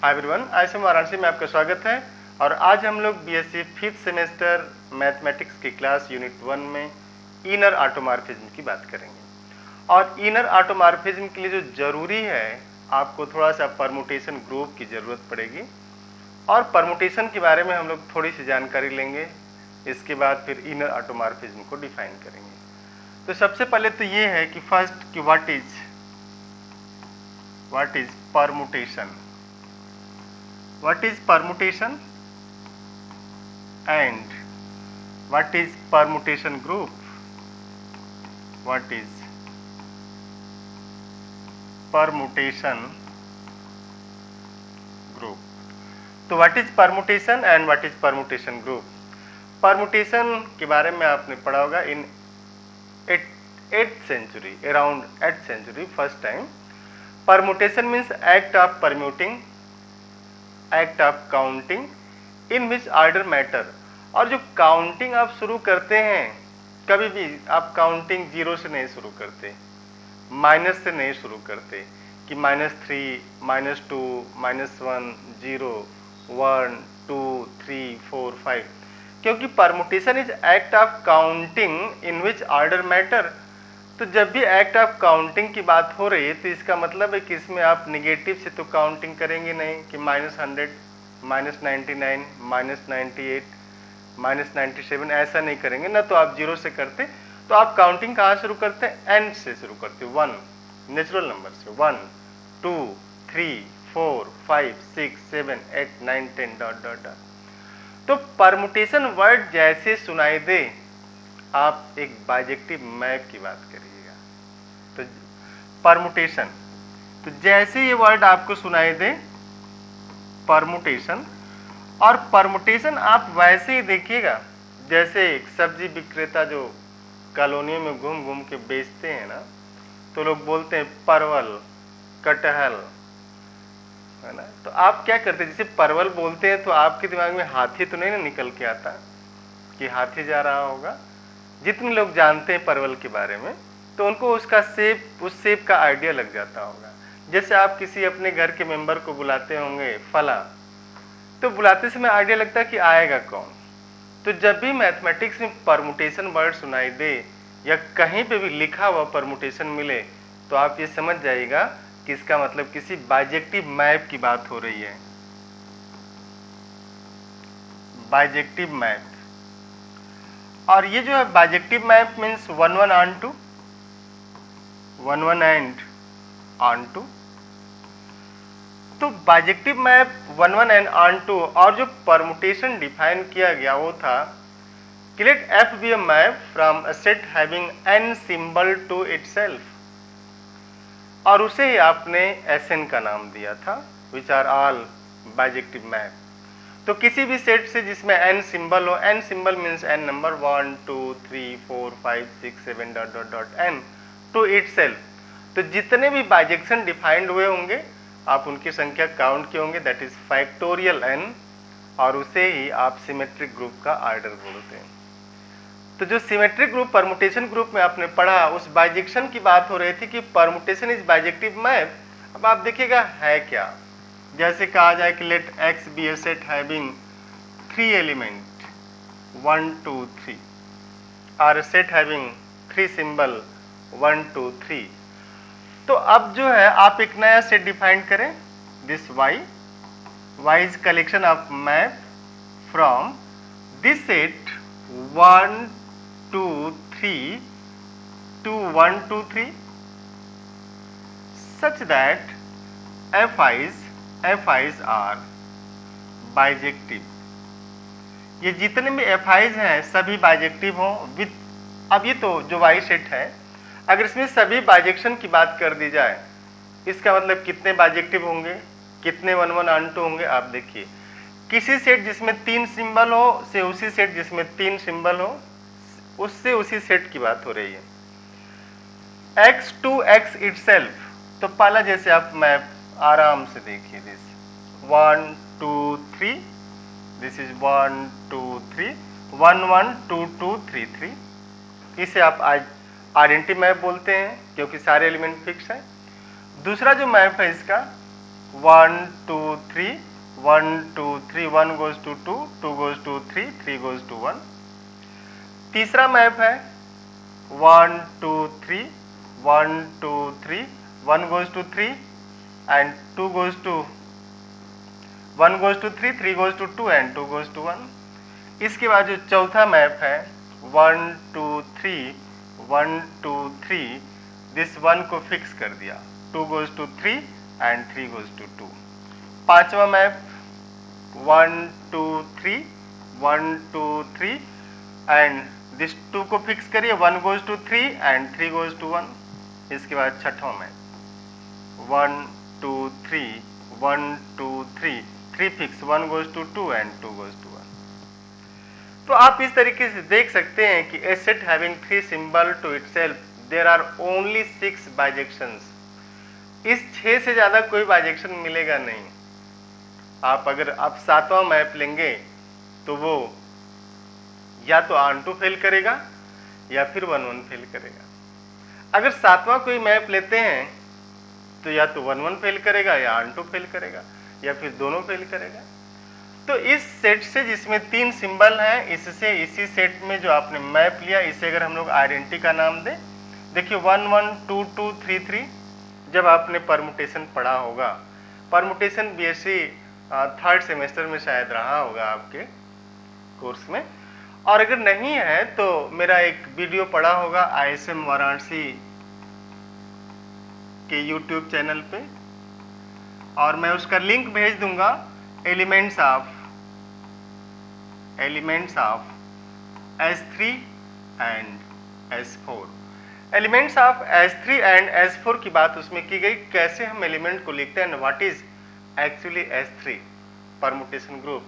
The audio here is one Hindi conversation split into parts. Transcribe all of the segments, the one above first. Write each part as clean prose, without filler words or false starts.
हाय एवरीवन, आज हम वाराणसी में आपका स्वागत है। और आज हम लोग बीएससी 5th सेमेस्टर मैथमेटिक्स की क्लास यूनिट 1 में इनर ऑटोमॉर्फिज्म की बात करेंगे। और इनर ऑटोमॉर्फिज्म के लिए जो जरूरी है, आपको थोड़ा सा परमुटेशन ग्रुप की जरूरत पड़ेगी। और परमुटेशन के बारे में हम लोग थोड़ी सी जानकारी लेंगे, इसके बाद फिर इनर ऑटोमॉर्फिज्म को डिफाइन करेंगे। तो सबसे पहले तो ये है कि फर्स्ट कि what is permutation, what is permutation and what is permutation group, what is permutation group। तो what is permutation and what is permutation group। permutation के बारे में आपने पढ़ा होगा इन 8th century, around 8th century first time। permutation means act of permuting, act of counting in which order matter। और जो काउंटिंग आप शुरू करते हैं, कभी भी आप काउंटिंग 0 से नहीं शुरू करते, माइनस से नहीं शुरू करते कि -3, -2, -1, 0, 1, 2, 3, 4, 5, क्योंकि permutation is act of counting in which order matter. तो जब भी एक्ट ऑफ काउंटिंग की बात हो रही है तो इसका मतलब है कि इसमें आप निगेटिव से तो काउंटिंग करेंगे नहीं कि -100, -99, -98, -97, ऐसा नहीं करेंगे ना। तो आप 0 से करते, तो आप काउंटिंग कहाँ शुरू करते हैं? एंड से शुरू करते, 1 नेचुरल नंबर से, 1, 2, 3, 4, 5, 6, 7, 8, 9, 10 डॉट डॉट डॉट। तो परमुटेशन वर्ड जैसे सुनाई दे, आप एक बाइजेक्टिव मैप की बात करिएगा। तो परमुटेशन, तो जैसे ये वर्ड आपको सुनाई दे परमुटेशन, और परमुटेशन आप वैसे ही देखिएगा जैसे एक सब्जी विक्रेता जो कॉलोनियों में घूम घूम के बेचते हैं ना, तो लोग बोलते हैं परवल, कटहल, है ना। तो आप क्या करते हैं, जैसे परवल बोलते हैं तो आपके दिमाग में हाथी तो नहीं ना निकल के आता कि हाथी जा रहा होगा। जितने लोग जानते हैं परवल के बारे में, तो उनको उसका शेप, उस शेप का आइडिया लग जाता होगा। जैसे आप किसी अपने घर के मेंबर को बुलाते होंगे फला, तो बुलाते समय आइडिया लगता है कि आएगा कौन। तो जब भी मैथमेटिक्स में परमुटेशन वर्ड सुनाई दे या कहीं पे भी लिखा हुआ परमुटेशन मिले, तो आप ये समझ जाइएगा कि इसका मतलब किसी बाइजेक्टिव मैप की बात हो रही है। Bijective map. और ये जो है bijective map means 1 1 onto, 1 1 and onto. तो bijective map 1 1 and onto. और जो परमुटेशन डिफाइन किया गया वो था कि let f be a map from a set having n symbol to itself, और उसे ही आपने Sn का नाम दिया था, which are all bijective map। तो किसी भी सेट से जिसमें n सिंबल हो, n symbol means n number, 1 2 3 4 5 6 7 dot dot dot n to itself. तो जितने भी बाइजेक्शन डिफाइंड हुए होंगे, आप उनकी संख्या काउंट किए होंगे, दैट इज फैक्टोरियल n, और उसे ही आप सिमेट्रिक ग्रुप का ऑर्डर बोलते हैं। तो जो सिमेट्रिक ग्रुप परमुटेशन ग्रुप में आपने पढ़ा, उस बाइजेक्शन की बात हो रही थी कि परमुटेशन इज बाइजेक्टिव मैप। अब आप देखिएगा है क्या, जैसे कहा जाए कि लेट एक्स बी ए सेट हैविंग 3 एलिमेंट 1 2 3, और सेट हैविंग 3 सिंबल 1 2 3। तो अब जो है आप एक नया सेट डिफाइन करें, this y is collection of map from this set 1 2 3 to 1 2 3 such that fi's are bijective। ये जितने भी fi's हैं सभी बाइजेक्टिव हों विथ। अब ये तो जो y सेट है, अगर इसमें सभी बाइजेक्शन की बात कर दी जाए, इसका मतलब कितने बाइजेक्टिव होंगे, कितने 1 1 ऑन टू होंगे। आप देखिए, किसी सेट जिसमें 3 सिंबल हो से उसी सेट जिसमें 3 सिंबल हो, उससे उसी सेट की बात हो रही है। x to x itself, तो पहला जैसे आप मैप आराम से देखिए, दिस 1 2 3, दिस इज 1 2 3, 1 1 2 2 3 3। इसे आप आइडेंटिटी मैप बोलते हैं क्योंकि सारे एलिमेंट फिक्स हैं। दूसरा जो मैप है इसका 1 2 3 1 2 3 1 goes to 2 2 goes to 3 3 goes to 1। तीसरा मैप है 1 2 3 1 2 3 1 goes to 3 and 2 goes to 1 goes to 3 3 goes to 2 and 2 goes to 1। इसके बाद जो चौथा मैप है 1 2 3 1 2 3 दिस 1 को फिक्स कर दिया 2 goes to 3 and 3 goes to 2। पांचवा मैप 1 2 3 1 2 3 एंड दिस 2 को फिक्स करिए 1 goes to 3 and 3 goes to 1। इसके बाद छठवां map 1 2 3 1 2 3 3 fix 1 goes to 2 and 2 goes to 1। तो आप इस तरीके से देख सकते हैं कि a set having 3 symbol to itself there are only 6 bijections। इस 6 से ज्यादा कोई बाइजेक्शन मिलेगा नहीं। अगर आप सातवां मैप लेंगे तो वो या तो ऑन2 फेल करेगा या फिर 1 1 फेल करेगा। अगर सातवां कोई मैप लेते हैं तो या तो 1 1 फेल करेगा या ऑन2 फेल करेगा या फिर दोनों फेल करेगा। तो इस सेट से जिसमें 3 सिंबल हैं, इससे इसी सेट में जो आपने मैप लिया इसे अगर हम लोग आइडेंटिटी का नाम दें, देखिए 1 1 2 2 3 3 जब आपने परमुटेशन पढ़ा होगा, परमुटेशन बीएससी थर्ड सेमेस्टर में शायद रहा होगा आपके कोर्स में, और अगर नहीं है तो मेरा एक वीडियो पढ़ा होगा ISM वाराणसी के यूट्यूब चैनल पे, और मैं उसका लिंक भेज दूंगा। Elements of S3 and S4। Elements of S3 and S4 की बात उसमें की गई, कैसे हम एलिमेंट को लिखते हैं, what is actually S3 permutation group.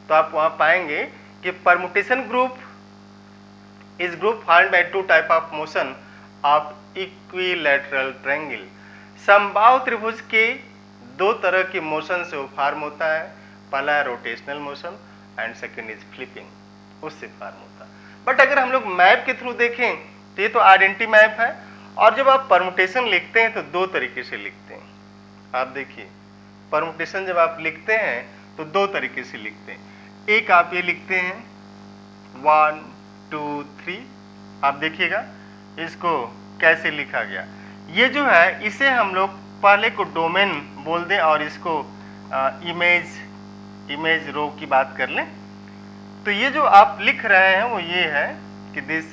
तो आप वहां पाएंगे कि permutation group is group formed by 2 type of motion of equilateral triangle. समबाहु त्रिभुज के 2 तरह के मोशन से वो फॉर्म होता है, पहला है rotational motion and second is flipping, उससे फॉर्म होता है। बट अगर हम लोग मैप के थ्रू देखें तो ये तो आइडेंटिटी मैप है, और जब आप परमुटेशन लिखते हैं तो 2 तरीके से लिखते हैं। आप देखिए परमुटेशन जब आप लिखते हैं तो 2 तरीके से लिखते हैं। एक आप ये लिखते हैं 1 2 3, आप देखिएगा इसको कैसे लिखा गया। ये जो है इसे हम लोग पहले को डोमेन बोल दें और इसको इमेज रो की बात कर लें। तो ये जो आप लिख रहे हैं वो ये है कि दिस,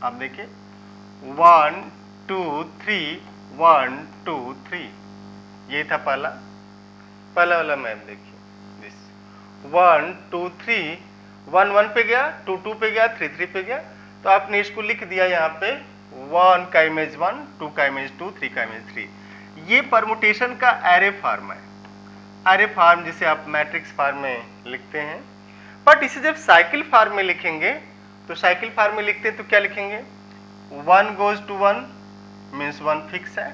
आप देखिए 1 2 3 1 2 3, ये था पहला वाला मैप। देखिए दिस 1 2 3 1 1 पे गया, 2 2 पे गया, 3 3 पे गया, तो आपने इसको लिख दिया यहाँ पे 1 का इमेज 1, 2 का इमेज 2, 3 का इमेज 3। ये परमुटेशन का एरे फॉर्म है, एरे फॉर्म जिसे आप मैट्रिक्स फॉर्म में लिखते हैं। बट इसे जब साइकिल फॉर्म में लिखेंगे तो साइकिल फॉर्म में लिखते हैं तो क्या लिखेंगे, 1 goes to 1 मीन्स 1 फिक्स है,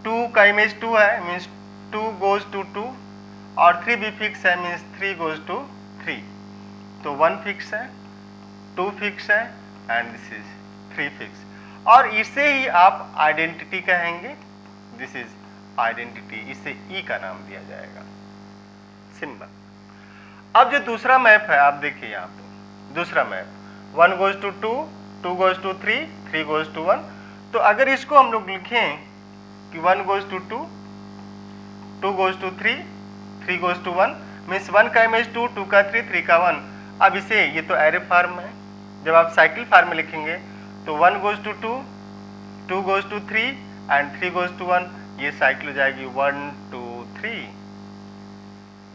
2 का इमेज 2 है मीन्स 2 goes to 2, और 3 भी फिक्स है मीन्स 3 goes to 3। तो 1 फिक्स है, 2 फिक्स है एंड दिस इज 3 फिक्स, और इसे ही आप आइडेंटिटी कहेंगे। दिस इज आइडेंटिटी, इसे ई का नाम दिया जाएगा, सिंबल। अब जो दूसरा मैप है आप देखिए यहाँ पे दूसरा map 1 goes to 2 2 goes to 3 3 goes to 1। तो अगर इसको हम लोग लिखें कि 1 goes to 2 2 goes to 3 3 goes to 1 means 1 का इमेज 2 2 का 3 3 का 1। अब इसे, ये तो एरे फॉर्म है, जब आप साइकिल फॉर्म में लिखेंगे तो 1 goes to 2 2 goes to 3 and 3 goes to 1, ये साइकिल हो जाएगी 1 2 3,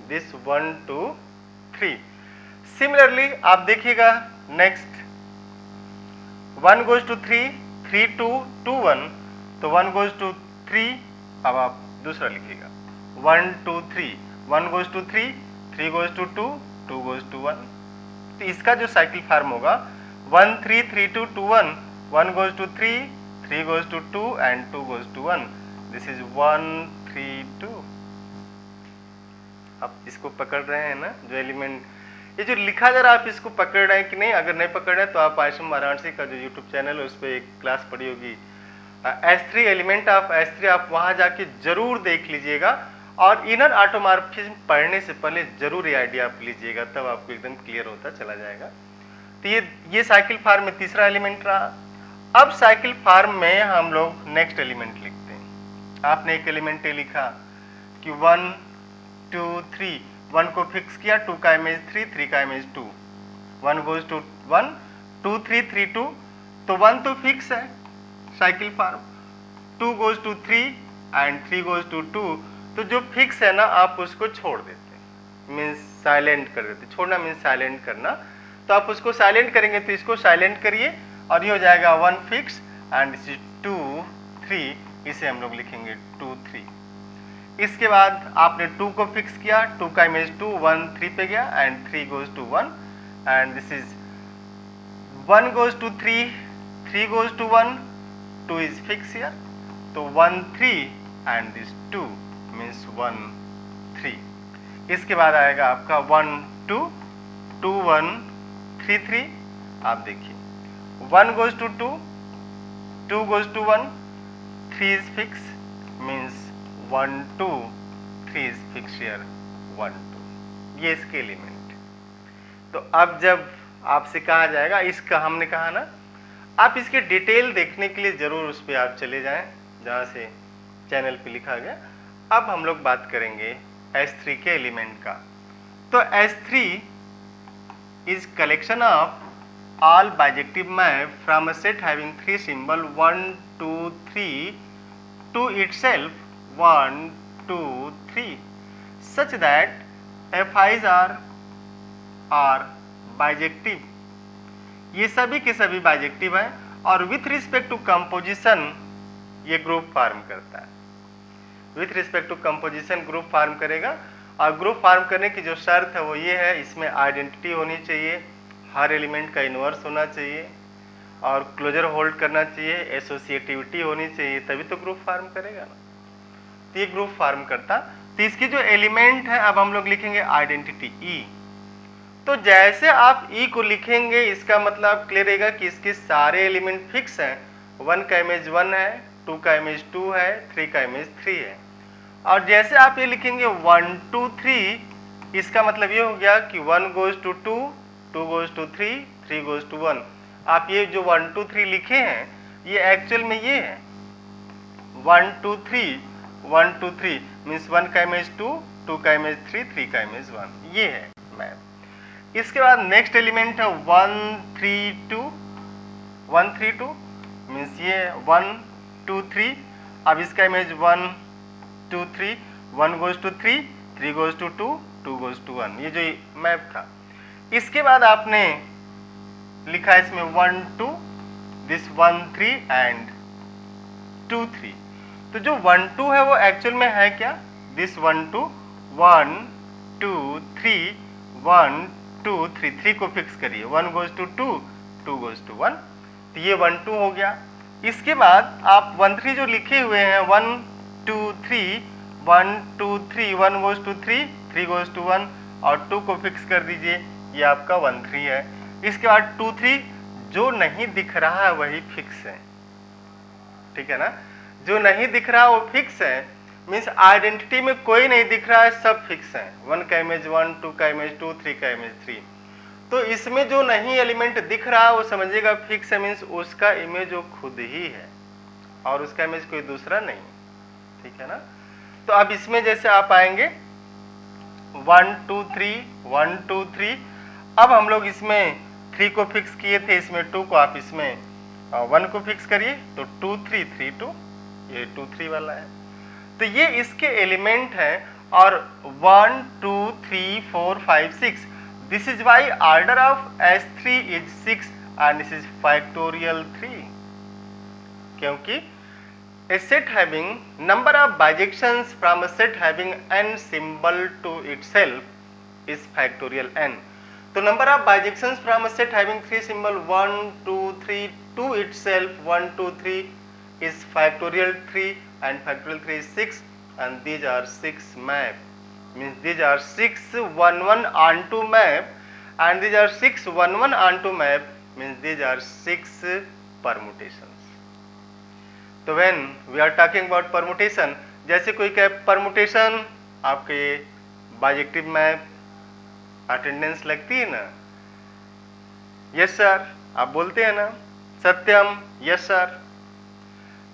दिस 1 2 3। सिमिलरली आप देखिएगा नेक्स्ट 1 goes to 3 3 2 2 1, तो 1 goes to 3, अब आप दूसरा लिखिएगा 1 2 3 1 goes to 3 3 goes to 2 2 goes to 1। तो इसका जो साइकिल फॉर्म होगा 1 3 3 2 2 1 1 goes to 3 3 goes to 2 and 2 goes to 1, this is 1 3 2। आप इसको पकड़ रहे हैं ना, जो एलिमेंट ये जो लिखा जा रहा है आप इसको पकड़ रहे हैं कि नहीं। अगर नहीं पकड़ रहे हैं तो आप ISM वाराणसी का जो यूट्यूब चैनल है उस पर एक क्लास पढ़ी होगी S3 एलिमेंट ऑफ S3 आप वहां जाके जरूर देख लीजिएगा, और इनर ऑटोमॉर्फिज्म पढ़ने से पहले जरूर ये आइडिया आप लीजिएगा, तब आपको एकदम क्लियर होता चला जाएगा। तो ये साइकिल फार्म में तीसरा एलिमेंट रहा। अब साइकिल फार्म में हम लोग नेक्स्ट एलिमेंट लिखते हैं। आपने एक एलिमेंट लिखा कि 1 2 3, 1 को फिक्स किया, 2 का इमेज 3, 3 का इमेज 2, 1 गोज टू 1, 2 3 3 2, तो 1 तो फिक्स है cycle form, 2 goes to 3 and 3 goes to 2, तो जो फिक्स है ना आप उसको छोड़ देते हैं, मीन्स साइलेंट कर देते। छोड़ना मीन्स साइलेंट करना, तो आप उसको साइलेंट करेंगे तो इसको साइलेंट करिए, और ये हो जाएगा 1 फिक्स एंड दिस इज 2 3, इसे हम लोग लिखेंगे 2 3। इसके बाद आपने 2 को फिक्स किया, 2 का इमेज 2, 1 3 पे गया and 3 goes to 1 and this is 1 goes to 3, 3 goes to 1, 2 is fixed here, तो 1 3 and this 2 means 1 3। इसके बाद आएगा आपका 1 2, 2 1 3 3। आप देखिए 1 goes to 2, 2 goes to 1, 3 is fixed means 1 2, 3 is fixed here 1 2। ये इसके एलिमेंट। तो अब जब आपसे कहा जाएगा, इसका हमने कहा ना, आप इसके डिटेल देखने के लिए जरूर उस पर आप चले जाएं जहां से चैनल पे लिखा गया। अब हम लोग बात करेंगे S3 के एलिमेंट का। तो S3 is collection of all bijective map from a set having 3 symbol 1 2 3 to itself 1 2 3 such that FIs are bijective. ये सभी के सभी बाइजेक्टिव हैं, और विथ रिस्पेक्ट टू कंपोजिशन ये ग्रुप फॉर्म करता है। With respect to composition group form करेगा, और ग्रुप फॉर्म करने की जो शर्त है वो ये है, इसमें आइडेंटिटी होनी चाहिए, हर एलिमेंट का इनवर्स होना चाहिए, और क्लोजर होल्ड करना चाहिए, एसोसिएटिविटी होनी चाहिए, तभी तो ग्रुप फॉर्म करेगा ना। तो ये ग्रुप फॉर्म करता। तो इसकी जो एलिमेंट है, अब हम लोग लिखेंगे आइडेंटिटी ई। तो जैसे आप ई को लिखेंगे, इसका मतलब क्लियर रहेगा कि इसके सारे एलिमेंट फिक्स हैं। 1 का इमेज 1 है, 2 का इमेज 2 है, 3 का इमेज 3 है। और जैसे आप ये लिखेंगे 1 2 3, इसका मतलब ये हो गया कि 1 goes to 2, 2 goes to 3, 3 goes to 1। आप ये जो 1 2 3 लिखे हैं, ये एक्चुअल में ये है 1 2 3, 1 2 3 मीन्स 1 का इमेज 2, 2 का इमेज 3, 3 का इमेज 1, ये है मैप। इसके बाद नेक्स्ट एलिमेंट है 1 3 2, 1 3 2 मीन्स ये 1 2 3। अब इसका image 1 2 3, 1 goes to 3, 3 goes to 2, 2 goes to 1, ये जो मैप था। इसके बाद आपने लिखा इसमें 1 2, दिस 1 3 एंड 2 3। तो जो 1 2 है वो एक्चुअल में है क्या, दिस 1 2, 1 2 3, 1 2 3, 3 को फिक्स करिए, 1 गोज टू 2, 2 गोज टू 1, तो ये 1 2 हो गया। इसके बाद आप 1 3 जो लिखे हुए हैं 1 2 3, 1 2 3, 1 गोज टू 3, 3 गोज टू 1, और 2 को फिक्स कर दीजिए, ये आपका 1 3 है। इसके बाद 2 3 जो नहीं दिख रहा है वही फिक्स है, ठीक है ना। जो नहीं दिख रहा वो फिक्स है, मीन्स आइडेंटिटी में कोई नहीं दिख रहा है, सब फिक्स है। 1 का इमेज 1, 2 का इमेज 2, 3 का इमेज 3। तो इसमें जो नहीं एलिमेंट दिख रहा वो समझिएगा फिक्स है, मीन्स उसका इमेज वो खुद ही है और उसका इमेज कोई दूसरा नहीं, ठीक है ना। तो अब इसमें जैसे आप आएंगे 1 2 3, 1 2 3, अब हम लोग इसमें 3 को फिक्स किए थे, इसमें 2 को आप इसमें 1 को फिक्स करिए, तो 2 3 3 2, ये 2 3 वाला है। तो ये इसके एलिमेंट है, और 1 2 3 4 5 6, this is why order of S3 is 6 and this is factorial 3, क्योंकि a set having number of bijections from a set having n symbol to itself is factorial n. तो number of bijections from a set having 3 symbol 1 2 3 to itself 1 2 3 is factorial 3, and factorial 3 is 6, and these are 6 map, means these are 6 1 1 onto map, and these are 6 1 1 onto map, means these are 6 permutations. तो when we are talking about permutation, जैसे कोई कहे परमुटेशन आपके बाइजेक्टिव मैप अटेंडेंस लगती है ना, यस सर आप बोलते हैं ना, सत्यम यस सर।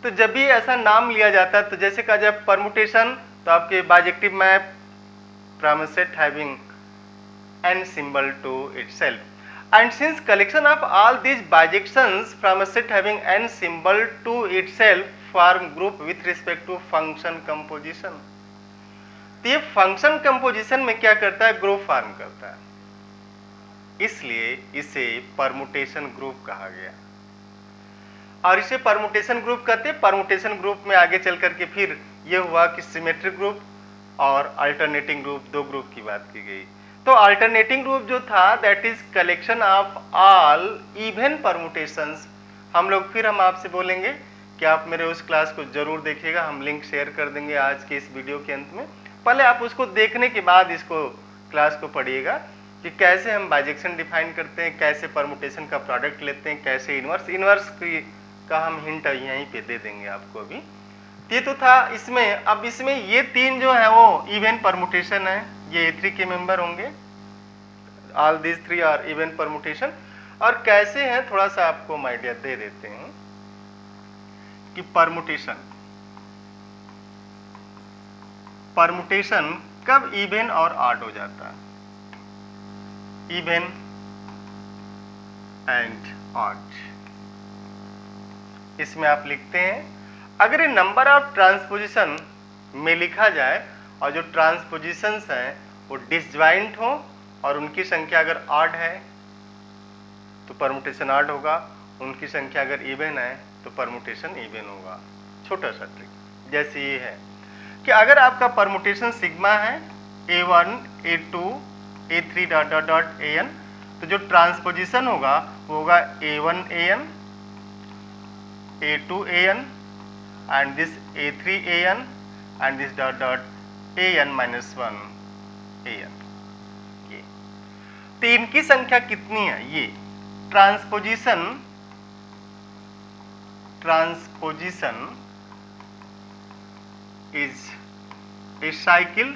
तो जब भी ऐसा नाम लिया जाता है तो जैसे कहा जाए परमुटेशन, तो आपके bijective map from a set having n symbol to itself, and since collection of all these bijections from a set having n symbol to itself form group with respect to function composition, तो ये फंक्शन कंपोजिशन में क्या करता है, ग्रुप फॉर्म करता है, इसलिए इसे परमुटेशन ग्रुप कहा गया। और इसे परमुटेशन ग्रुप कहते हैं। परमुटेशन ग्रुप में आगे चल करके फिर ये हुआ कि सिमेट्रिक ग्रुप और अल्टरनेटिंग ग्रुप, दो ग्रुप की बात की गई। तो अल्टरनेटिंग ग्रुप जो था that is collection of all even permutations. हम आपसे बोलेंगे कि आप मेरे उस क्लास को जरूर देखिएगा, हम लिंक शेयर कर देंगे आज के इस वीडियो के अंत में। पहले आप उसको देखने के बाद इसको क्लास को पढ़िएगा कि कैसे हम बाइजेक्शन डिफाइन करते हैं, कैसे परमुटेशन का प्रोडक्ट लेते हैं, कैसे इनवर्स का हम हिंट यहीं पे दे देंगे आपको अभी। ये तो था इसमें। अब इसमें ये तीन जो है वो इवन परमुटेशन है, ये A3 के मेंबर होंगे, all this three are even permutation. और कैसे है थोड़ा सा आपको हम आइडिया दे देते हैं कि परमुटेशन कब इवन और ऑड हो जाता है, इवन एंड ऑड। इसमें आप लिखते हैं अगर ये नंबर ऑफ ट्रांसपोजिशन में लिखा जाए और जो ट्रांसपोजिशंस हैं वो डिसज्वाइंट हो और उनकी संख्या अगर ऑड है तो परमुटेशन ऑड होगा, उनकी संख्या अगर इवन है तो परमुटेशन इवन होगा। छोटा सा ट्रिक जैसे ये है कि अगर आपका परमुटेशन सिग्मा है A1 A2 A3 dot dot dot AN, तो जो ट्रांसपोजिशन होगा वो होगा A1 AN A2 AN and this A3 AN and this dot dot AN minus 1 AN। ये तो इनकी संख्या कितनी है, ये transposition is a cycle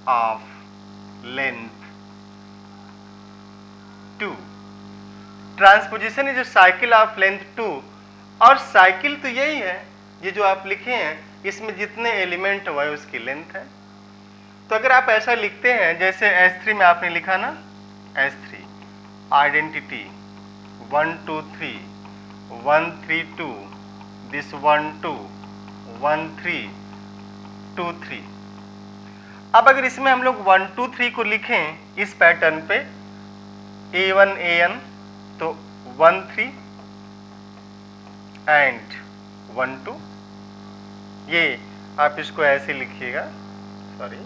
of length 2। Transposition is a cycle of length 2। और साइकिल तो यही है, ये जो आप लिखे हैं इसमें जितने एलिमेंट हुआ है उसकी लेंथ है। तो अगर आप ऐसा लिखते हैं जैसे S3 में आपने लिखा ना, S3 आइडेंटिटी 1 2 3 1 3 2 दिस 1 2 1 3 2 3। अब अगर इसमें हम लोग 1 2 3 को लिखें इस पैटर्न पे A1 AN, तो 1 3 एंड 1 2, ये आप इसको ऐसे लिखिएगा, सॉरी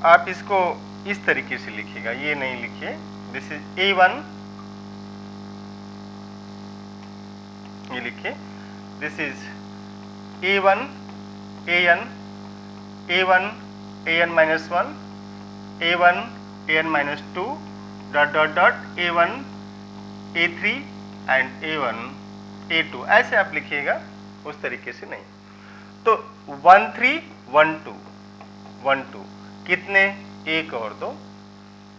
आप इसको इस तरीके से लिखिएगा, ये नहीं लिखिए। दिस इज A1, ये लिखिए this is A1 AN A1 AN minus 1 A1 AN minus 2 dot dot dot A1 A3 and A1 A2, ऐसे आप लिखिएगा, उस तरीके से नहीं। तो 1 3 1 2 1 2 कितने, एक और दो,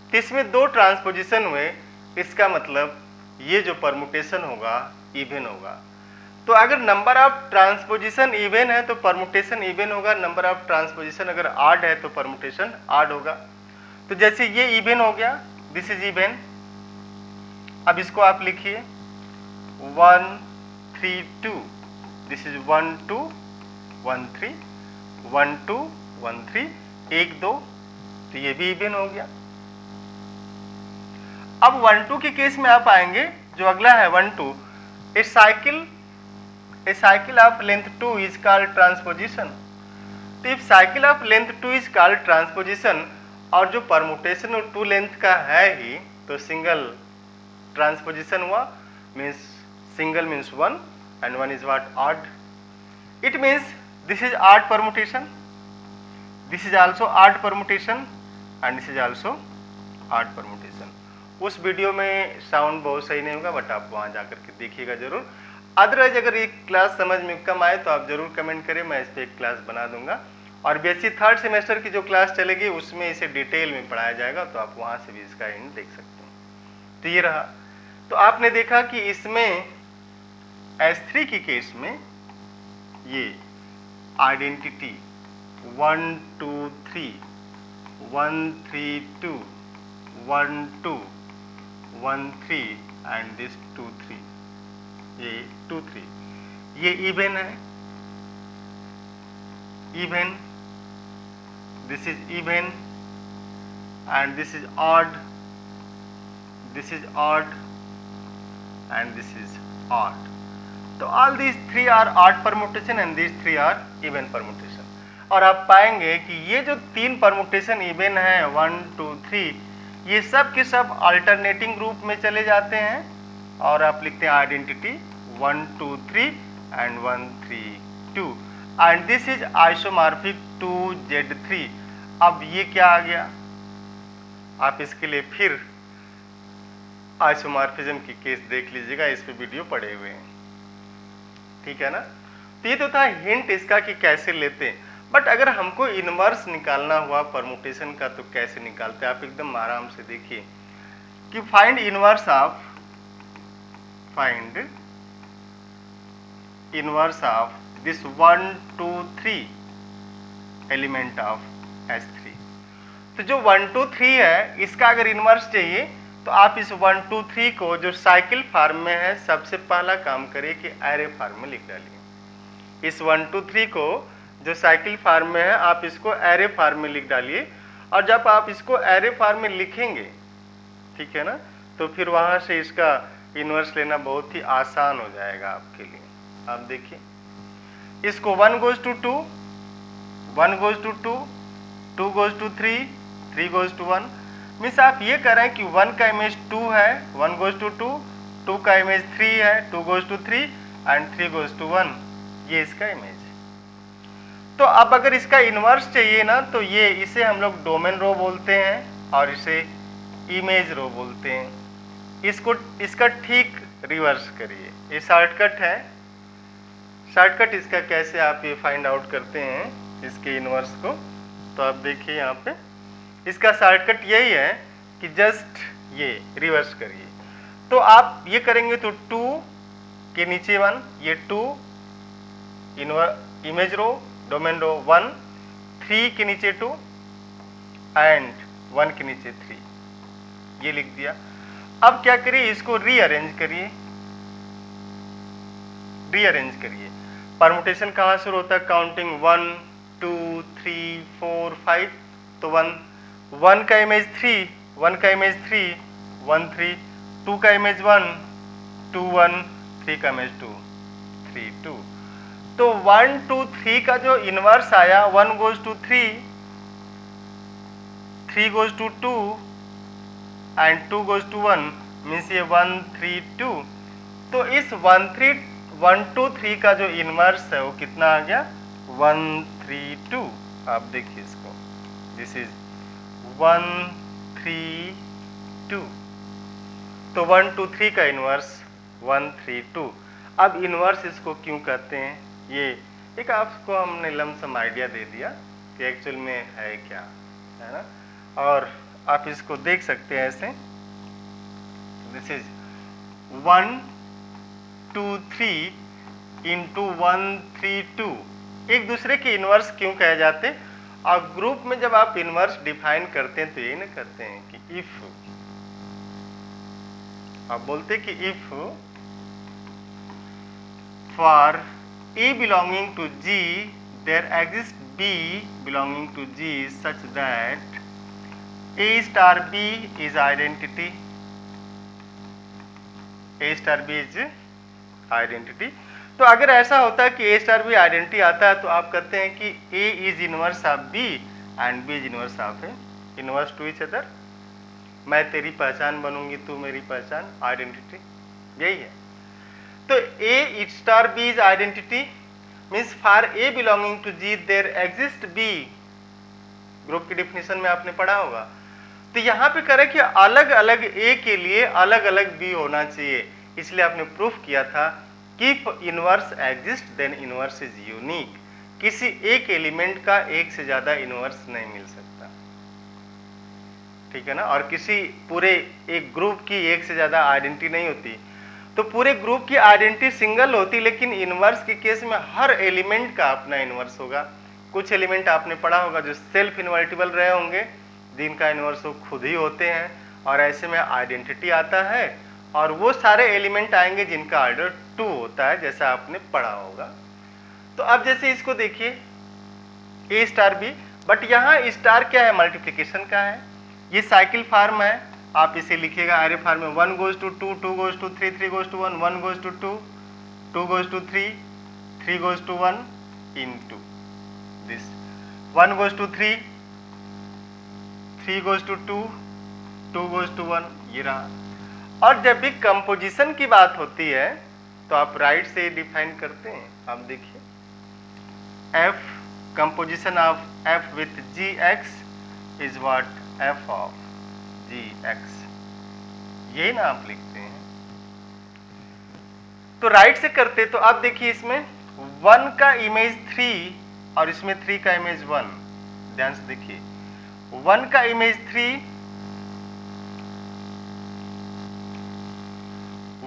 तो इसमें दो ट्रांसपोजिशन हुए, इसका मतलब ये जो परमुटेशन होगा इवन होगा। तो अगर नंबर ऑफ ट्रांसपोजिशन इवन है तो परमुटेशन इवन होगा, नंबर ऑफ ट्रांसपोजिशन अगर ऑड है तो परमुटेशन ऑड होगा। तो जैसे ये इवन हो गया, दिस इज इवन। अब इसको आप लिखिए 1 3 2, दिस इज 1 2 1 3 1 2 1 3 1 2, तो ये भी इवन हो गया। अब 1 2 के केस में आप आएंगे, जो अगला है 1 2, a cycle of length 2 is called transposition. तो if cycle of length 2 is called transposition और जो परमुटेशन 2 लेंथ का है ही, तो सिंगल ट्रांसपोजिशन हुआ, means single means 1 and 1 is what, odd. It means this is odd permutation, this is also odd permutation and this is also odd permutation. उस वीडियो में साउंड बहुत सही नहीं होगा, बट आप वहाँ जाकर के देखिएगा जरूर। अदरवाइज अगर ये क्लास समझ में कम आए तो आप जरूर कमेंट करें, मैं इस पर एक क्लास बना दूंगा। और बीएससी थर्ड सेमेस्टर की जो क्लास चलेगी उसमें इसे डिटेल में पढ़ाया जाएगा, तो आप वहाँ से भी इसका एंड देख सकते हैं। तो ये रहा। तो आपने देखा कि इसमें S3 की केस में ये आइडेंटिटी 1 2 3 1 3 2 1 2 1 3 एंड दिस 2 3, ये 2 3 ये इवन है, even, this is even and this is odd, this is odd and this is odd. तो all these three are odd permutation and these three are even permutation. और आप पाएंगे कि ये जो तीन परमुटेशन इवन है 1 2 3, ये सब के सब अल्टरनेटिंग ग्रुप में चले जाते हैं और आप लिखते हैं identity 1 2 3 and 1 3 2 and this is isomorphic to Z3। अब ये क्या आ गया, आप इसके लिए फिर आइसोमॉर्फिज्म की केस देख लीजिएगा, इस पे वीडियो पड़े हुए हैं, ठीक है ना। तो ये तो था हिंट इसका कि कैसे लेते हैं। बट अगर हमको इनवर्स निकालना हुआ परमुटेशन का तो कैसे निकालते हैं, आप एकदम आराम से देखिए कि find inverse of this 1 2 3 element of S3। तो जो 1 2 3 है इसका अगर इनवर्स चाहिए तो आप इस 1 2 3 को जो साइकिल फॉर्म में है सबसे पहला काम करिए कि एरे फॉर्म में लिख डालिए। इस 1 2 3 को जो साइकिल फॉर्म में है आप इसको एरे फॉर्म में लिख डालिए, और जब आप इसको एरे फॉर्म में लिखेंगे, ठीक है ना, तो फिर वहां से इसका इनवर्स लेना बहुत ही आसान हो जाएगा आपके लिए। आप देखिए इसको 1 goes to 2, 1 goes to 2, 2 goes to 3, 3 goes to 1। Means आप ये कह रहे हैं कि 1 का इमेज 2 है, 1 goes to 2, 2 का इमेज 3 है, 2 goes to 3 and 3 goes to 1, ये इसका इमेज है। तो अब अगर इसका इनवर्स चाहिए ना तो ये इसे हम लोग डोमेन रो बोलते हैं और इसे इमेज रो बोलते हैं। इसको इसका ठीक रिवर्स करिए, ये शॉर्टकट है। शॉर्टकट इसका कैसे आप ये फाइंड आउट करते हैं इसके इनवर्स को, तो आप देखिए यहाँ पे इसका शॉर्टकट यही है कि जस्ट ये रिवर्स करिए। तो आप ये करेंगे तो 2 के नीचे 1, ये 2 इमेज रो डोमेन रो 1, 3 के नीचे 2 एंड 1 के नीचे 3, ये लिख दिया। अब क्या करिए इसको रीअरेंज करिए, परमुटेशन कहाँ शुरू होता है, काउंटिंग 1 2 3 4 5, तो 1 का इमेज 3, 1 का इमेज 3 1 3, 2 का इमेज 1 2 1, 3 का इमेज 2 3 2। तो 1 2 3 का जो इनवर्स आया 1 goes to 3, 3 goes to 2 and 2 goes to 1, means ये 1 3 2। तो इस 1 2 3 का जो इनवर्स है वो कितना आ गया 1 3 2। आप देखिए इसको, दिस इज 1 3 2। तो 1 2 3 का इनवर्स 1 3 2। अब इनवर्स इसको क्यों कहते हैं, ये एक आपको हमने लमसम आइडिया दे दिया कि एक्चुअल में है क्या, है ना। और आप इसको देख सकते हैं ऐसे, दिस इज 1 2 3 इंटू 1 3 2। एक दूसरे के इनवर्स क्यों कहे जाते, और ग्रुप में जब आप इनवर्स डिफाइन करते हैं तो ये ना करते हैं कि इफ, आप बोलते कि if for A belonging to G there exists B belonging to G such that A star B is identity, A star B is identity। तो अगर ऐसा होता है कि A star B आइडेंटिटी आता है तो आप कहते हैं कि A is inverse of B and B is inverse of A, inverse to each other। मैं तेरी पहचान बनूंगी, तू मेरी पहचान, आइडेंटिटी यही है। तो A star B is identity means for A belonging to G there exists B, group की डिफिनेशन में आपने पढ़ा होगा। तो यहाँ पे करे कि अलग अलग ए के लिए अलग अलग बी होना चाहिए, इसलिए आपने प्रूफ किया था कि if inverse exist then inverse is unique. किसी एक एलिमेंट का एक से ज्यादा इनवर्स नहीं मिल सकता, ठीक है ना। और किसी पूरे एक ग्रुप की एक से ज्यादा आइडेंटिटी नहीं होती, तो पूरे ग्रुप की आइडेंटिटी सिंगल होती, लेकिन इनवर्स के केस में हर एलिमेंट का अपना इनवर्स होगा। कुछ एलिमेंट आपने पढ़ा होगा जो सेल्फ इन्वर्टिबल रहे होंगे, जिनका इनवर्स वो खुद ही होते हैं, और ऐसे में आइडेंटिटी आता है, और वो सारे एलिमेंट आएंगे जिनका ऑर्डर 2 होता है, जैसा आपने पढ़ा होगा। तो अब जैसे इसको देखिए ए स्टार बी, बट यहाँ स्टार क्या है, मल्टीप्लीकेशन का है, ये साइकिल फार्म है, आप इसे लिखिएगा एरे फार्म में 1 goes to 2, 2 goes to 3, 3 goes to 1, 1 goes to 2, 2 goes to 3, 3 goes to 1 into this 1 goes to 3, 3 goes to 2, 2 goes to 1, ये रहा। और जब भी कंपोजिशन की बात होती है तो आप राइट से डिफाइन करते हैं। आप देखिए f composition of f with gx is what f of gx, यही ना आप लिखते हैं। तो राइट से करते, तो आप देखिए इसमें 1 का इमेज 3 और इसमें 3 का इमेज 1, ध्यान से देखिए 1 का इमेज 3,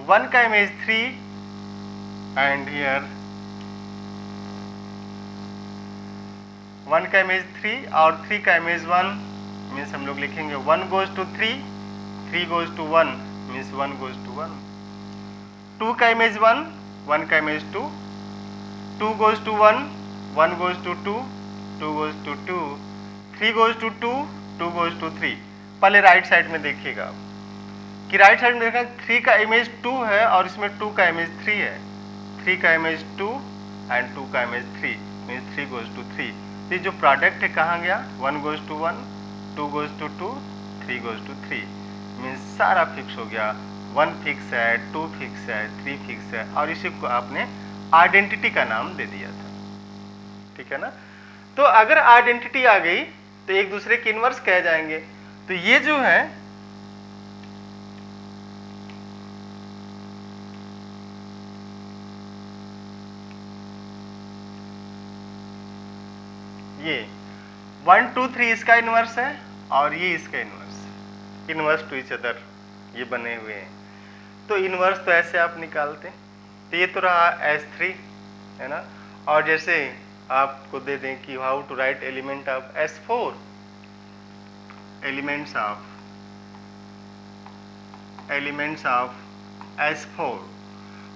1 का इमेज 3 एंड हियर 1 का इमेज 3 और 3 का इमेज 1, मीन्स हम लोग लिखेंगे 1 goes to 3, 3 goes to 1, means 1 goes to 1। 2 का इमेज 1, 1 का image 2, 2 goes to 1, 1 goes to 2, 2 goes to 2, 3 goes to 2, 2 goes to 3। पहले राइट साइड में देखिएगा कि राइट साइड में देखा 3 का इमेज 2 है और इसमें 2 का इमेज 3 है, 3 का इमेज 2 एंड 2 का इमेज 3, मीन्स 3 goes to 3। ये जो प्रोडक्ट है कहाँ गया, 1 goes to 1, 2 goes to 2, 3 goes to 3, means सारा फिक्स हो गया। 1 फिक्स है, 2 फिक्स है, 3 फिक्स है, और इसी को आपने आइडेंटिटी का नाम दे दिया था, ठीक है ना। तो अगर आइडेंटिटी आ गई तो एक दूसरे के इनवर्स कह जाएंगे। तो ये जो है ये 1 2 3 इसका इनवर्स है और ये इसका inverse, inverse two each other ये बने हुए हैं। तो इनवर्स तो ऐसे आप निकालते हैं। तो ये तो रहा S3 है ना। और जैसे आपको दे दें कि how to write element of S4, elements of S4।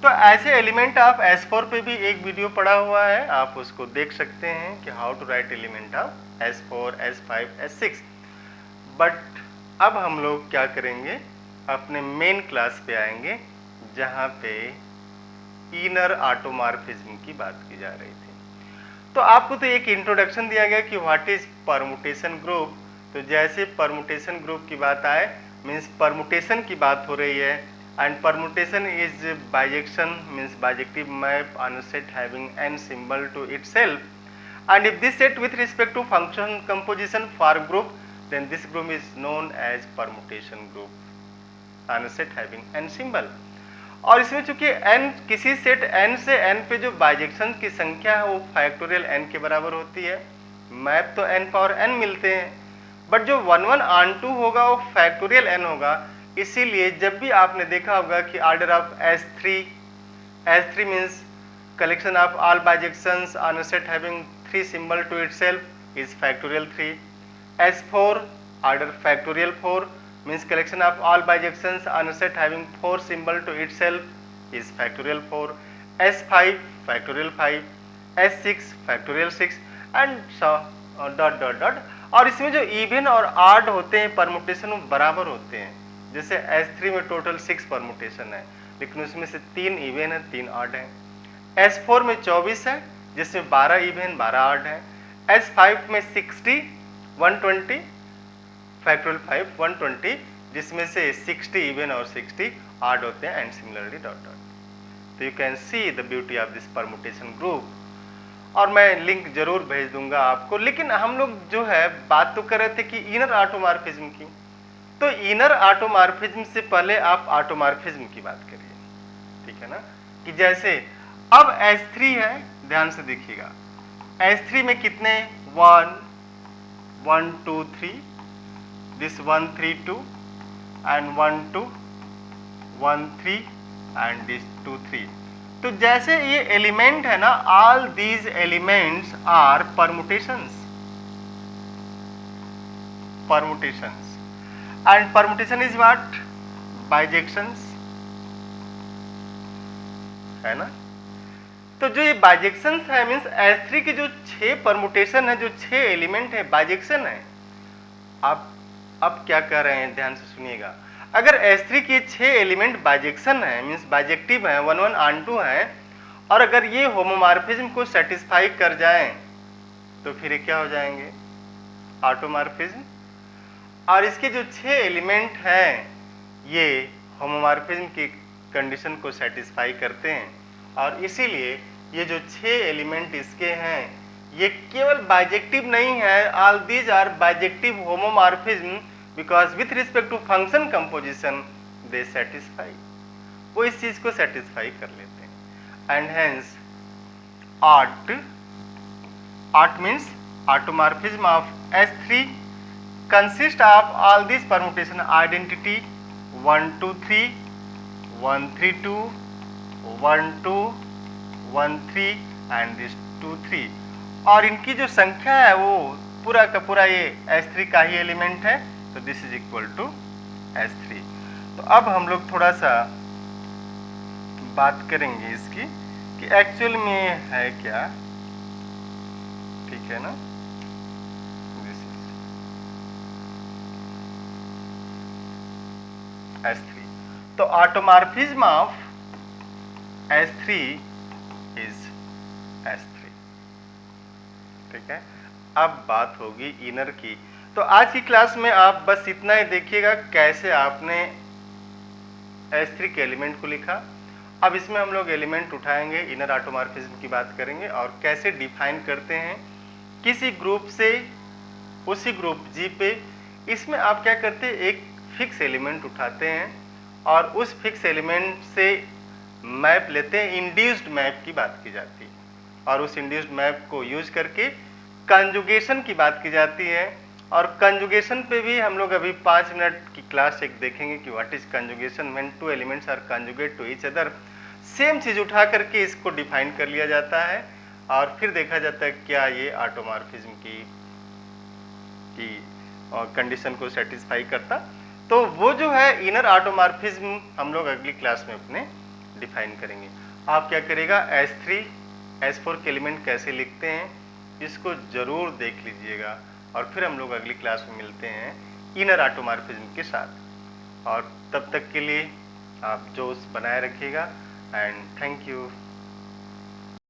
तो ऐसे एलिमेंट ऑफ S4 पे भी एक वीडियो पड़ा हुआ है, आप उसको देख सकते हैं कि how to write element of S4, S5, S6। But अब हम लोग क्या करेंगे, अपने मेन क्लास पे आएंगे जहाँ पे इनर ऑटोमॉर्फिज्म की बात की जा रही थी। तो आपको तो एक इंट्रोडक्शन दिया गया कि व्हाट इज परमुटेशन ग्रुप। तो जैसे परमुटेशन ग्रुप की बात आए, मीन्स परमुटेशन की बात हो रही है, and permutation is bijection, means bijective map on a set having n symbol to itself, and if this set with respect to function composition for group, then this group is known as permutation group on a set having n symbol। और इसमें चूंकि n किसी सेट n से n पे जो बाइजेक्शन की संख्या है वो फैक्टोरियल n के बराबर होती है, मैप तो n पावर n मिलते हैं, बट जो 1 1 ऑन 2 होगा वो फैक्टोरियल n होगा। इसीलिए जब भी आपने देखा होगा कि order of S3 means collection of all bijections on a set having 3 symbol to itself is factorial 3। S4 order factorial 4 means collection of all bijections on a set having 4 symbol to itself is factorial 4। S5 factorial 5, S6 factorial 6 and so dot dot dot। और इसमें जो इवन और ऑड होते हैं परमुटेशन वो बराबर होते हैं। जैसे S3 में टोटल 6 परमुटेशन है, लेकिन उसमें से 3 इवन है, 3 ऑड है। S4 में 24 है, जिसमें 12 इवन 12 ऑड है। S5 में 60 120 फैक्टोरियल 5 120, जिसमें से 60 इवन और 60 ऑड होते हैं, एंड सिमिलरली डॉट डॉट। तो you can see the beauty of this permutation group, और मैं लिंक जरूर भेज दूंगा आपको। लेकिन हम लोग जो है बात तो कर रहे थे कि इनर ऑटोमॉर्फिज्म की, तो इनर ऑटोमॉर्फिज्म से पहले आप ऑटोमॉर्फिज्म की बात करिए, ठीक है ना, कि जैसे अब S3 है, ध्यान से देखिएगा, S3 में कितने 1 1 2 3, दिस 1 3 2 एंड 1 2 1 3 एंड दिस 2 3। तो जैसे ये एलिमेंट है ना, all these elements are permutations, and permutation is what, bijections, है ना। तो जो ये बाइजेक्शंस है मींस S3 के जो 6 परमुटेशन है, जो 6 एलिमेंट है, बाइजेक्शन है। आप अब क्या कह रहे हैं, ध्यान से सुनिएगा, अगर S3 के 6 एलिमेंट बाइजेक्शन है मींस बाइजेक्टिव है, 1 1 ऑन 2 है, और अगर ये होमोमॉर्फिज्म को सेटिस्फाई कर जाएं तो फिर ये क्या हो जाएंगे, ऑटोमॉर्फिज्म। और इसके जो 6 एलिमेंट हैं ये होमोमॉर्फिज्म की कंडीशन को सेटिस्फाई करते हैं, और इसीलिए ये जो 6 एलिमेंट इसके हैं ये केवल बाइजेक्टिव नहीं है, all these are bijective homomorphism because with respect to function composition they satisfy, वो इस चीज को सेटिस्फाई कर लेते हैं। And hence OUT means automorphism of S3 consist of all these permutation identity 1 2 3 1 3 2 1 2 1 3 and this 2 3, और इनकी जो संख्या है वो पूरा का पूरा ये S3 का ही एलिमेंट है, तो this is equal to S3। तो अब हम लोग थोड़ा सा बात करेंगे इसकी कि एक्चुअल में है क्या, ठीक है ना। This is S3। तो automorphism of S3 is S3, ठीक है। अब बात होगी इनर की। तो आज की क्लास में आप बस इतना ही देखिएगा कैसे आपने S3 के एलिमेंट को लिखा। अब इसमें हम लोग एलिमेंट उठाएंगे, इनर ऑटोमॉर्फिज्म की बात करेंगे और कैसे डिफाइन करते हैं किसी ग्रुप से उसी ग्रुप G पे। इसमें आप क्या करते हैं, एक फिक्स एलिमेंट उठाते हैं और उस फिक्स एलिमेंट से मैप लेते हैं, इंड्यूस्ड मैप की बात की जाती है, और उस इंड्यूस्ड मैप को यूज करके कंजुगेशन की बात की जाती है। और कंजुगेशन पे भी हम लोग अभी 5 मिनट की क्लास एक देखेंगे कि what is conjugation, when two elements are conjugate to each other. Same चीज उठा करके इसको डिफाइन कर लिया जाता है और फिर देखा जाता है क्या ये ऑटोमॉर्फिज्म की कंडीशन को सेटिस्फाई करता। तो वो जो है इनर ऑटोमॉर्फिज्म हम लोग अगली क्लास में अपने डिफाइन करेंगे। आप क्या करेगा, S3 S4 के एलिमेंट कैसे लिखते हैं इसको जरूर देख लीजिएगा, और फिर हम लोग अगली क्लास में मिलते हैं इनर ऑटोमॉर्फिज्म के साथ। और तब तक के लिए आप जोश बनाए रखिएगा एंड थैंक यू।